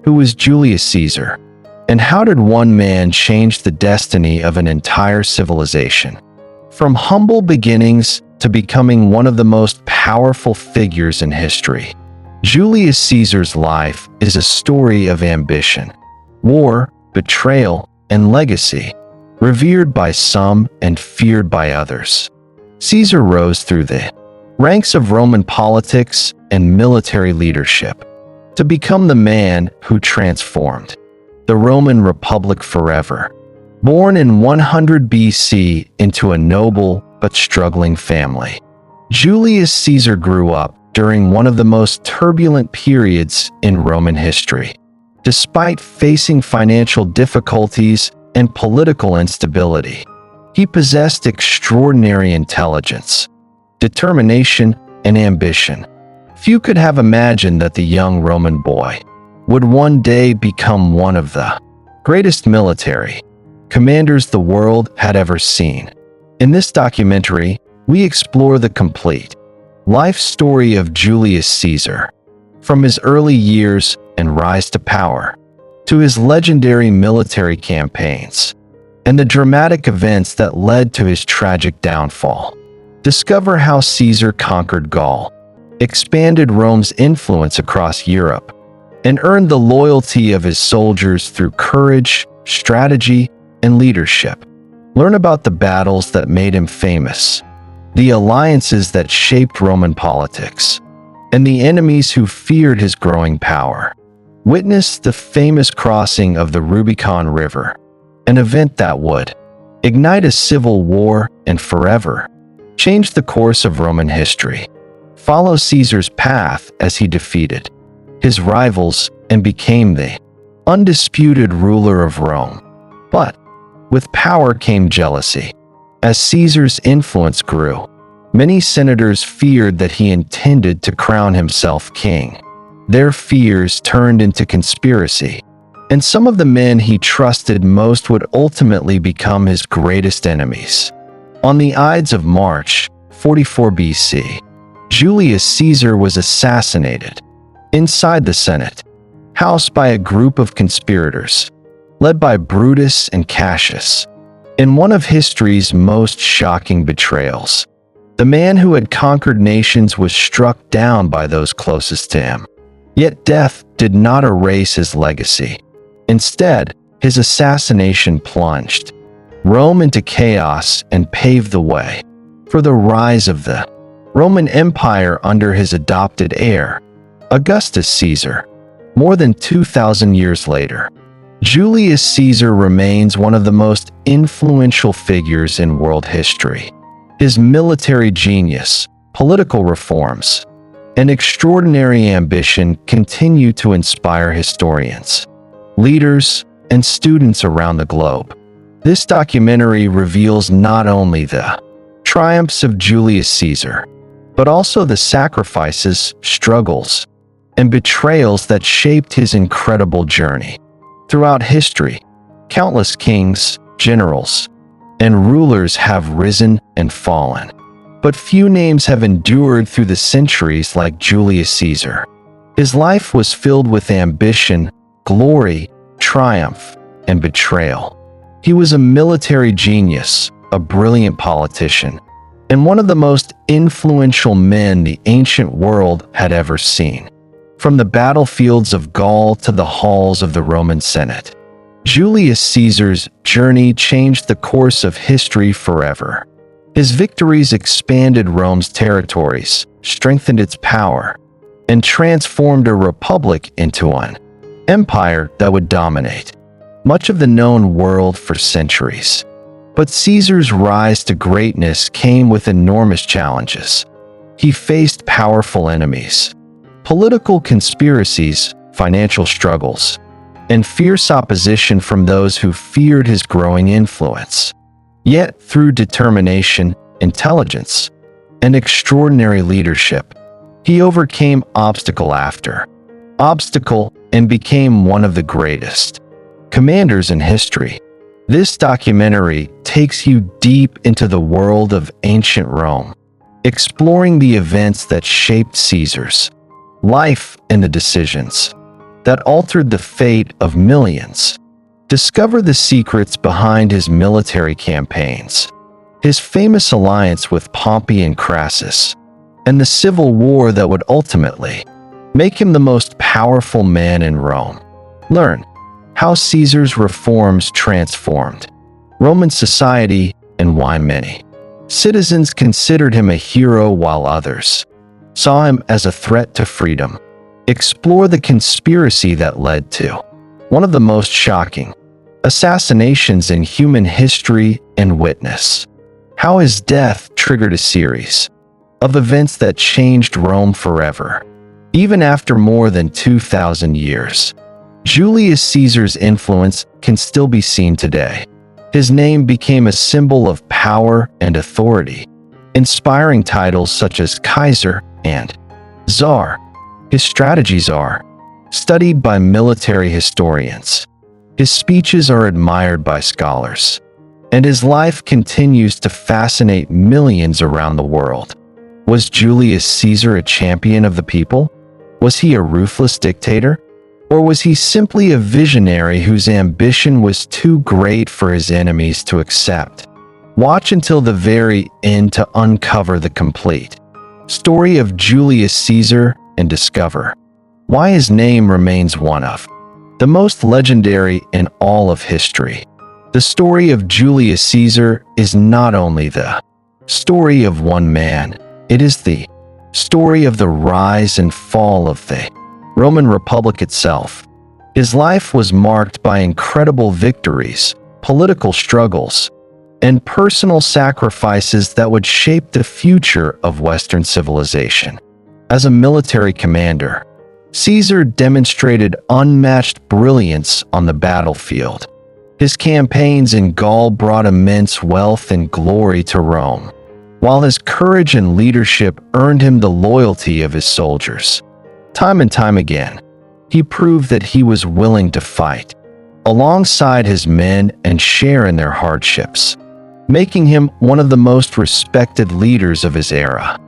Who was Julius Caesar? And how did one man change the destiny of an entire civilization? From humble beginnings to becoming one of the most powerful figures in history, Julius Caesar's life is a story of ambition, war, betrayal, and legacy, revered by some and feared by others. Caesar rose through the ranks of Roman politics and military leadership to become the man who transformed the Roman Republic forever. Born in 100 BC into a noble but struggling family, Julius Caesar grew up during one of the most turbulent periods in Roman history. Despite facing financial difficulties and political instability, he possessed extraordinary intelligence, determination, and ambition. Few could have imagined that the young Roman boy would one day become one of the greatest military commanders the world had ever seen. In this documentary, we explore the complete life story of Julius Caesar, from his early years and rise to power, to his legendary military campaigns, and the dramatic events that led to his tragic downfall. Discover how Caesar conquered Gaul, expanded Rome's influence across Europe, and earned the loyalty of his soldiers through courage, strategy, and leadership. Learn about the battles that made him famous, the alliances that shaped Roman politics, and the enemies who feared his growing power. Witness the famous crossing of the Rubicon River, an event that would ignite a civil war and forever change the course of Roman history. Follow Caesar's path as he defeated his rivals and became the undisputed ruler of Rome. But with power came jealousy. As Caesar's influence grew, many senators feared that he intended to crown himself king. Their fears turned into conspiracy, and some of the men he trusted most would ultimately become his greatest enemies. On the Ides of March 44 BC, Julius Caesar was assassinated inside the Senate house by a group of conspirators led by Brutus and Cassius. In one of history's most shocking betrayals, the man who had conquered nations was struck down by those closest to him. Yet death did not erase his legacy. Instead, his assassination plunged Rome into chaos and paved the way for the rise of the Roman Empire under his adopted heir, Augustus Caesar. More than 2,000 years later, Julius Caesar remains one of the most influential figures in world history. His military genius, political reforms, and extraordinary ambition continue to inspire historians, leaders, and students around the globe. This documentary reveals not only the triumphs of Julius Caesar, but also the sacrifices, struggles, and betrayals that shaped his incredible journey. Throughout history, countless kings, generals, and rulers have risen and fallen, but few names have endured through the centuries like Julius Caesar. His life was filled with ambition, glory, triumph, and betrayal. He was a military genius, a brilliant politician, and one of the most influential men the ancient world had ever seen. From the battlefields of Gaul to the halls of the Roman Senate, Julius Caesar's journey changed the course of history forever. His victories expanded Rome's territories, strengthened its power, and transformed a republic into an empire that would dominate much of the known world for centuries. But Caesar's rise to greatness came with enormous challenges. He faced powerful enemies, political conspiracies, financial struggles, and fierce opposition from those who feared his growing influence. Yet, through determination, intelligence, and extraordinary leadership, he overcame obstacle after obstacle and became one of the greatest commanders in history. This documentary takes you deep into the world of ancient Rome, exploring the events that shaped Caesar's life and the decisions that altered the fate of millions. Discover the secrets behind his military campaigns, his famous alliance with Pompey and Crassus, and the civil war that would ultimately make him the most powerful man in Rome. Learn how Caesar's reforms transformed Roman society and why many citizens considered him a hero while others saw him as a threat to freedom. Explore the conspiracy that led to one of the most shocking assassinations in human history and witness how his death triggered a series of events that changed Rome forever. Even after more than 2,000 years, Julius Caesar's influence can still be seen today. His name became a symbol of power and authority, inspiring titles such as Kaiser and Tsar. His strategies are studied by military historians. His speeches are admired by scholars, and his life continues to fascinate millions around the world. Was Julius Caesar a champion of the people? Was he a ruthless dictator? Or was he simply a visionary whose ambition was too great for his enemies to accept? Watch until the very end to uncover the complete story of Julius Caesar and discover why his name remains one of the most legendary in all of history. The story of Julius Caesar is not only the story of one man, it is the story of the rise and fall of the Roman Republic itself. His life was marked by incredible victories, political struggles, and personal sacrifices that would shape the future of Western civilization. As a military commander, Caesar demonstrated unmatched brilliance on the battlefield. His campaigns in Gaul brought immense wealth and glory to Rome, while his courage and leadership earned him the loyalty of his soldiers. Time and time again, he proved that he was willing to fight alongside his men and share in their hardships, making him one of the most respected leaders of his era.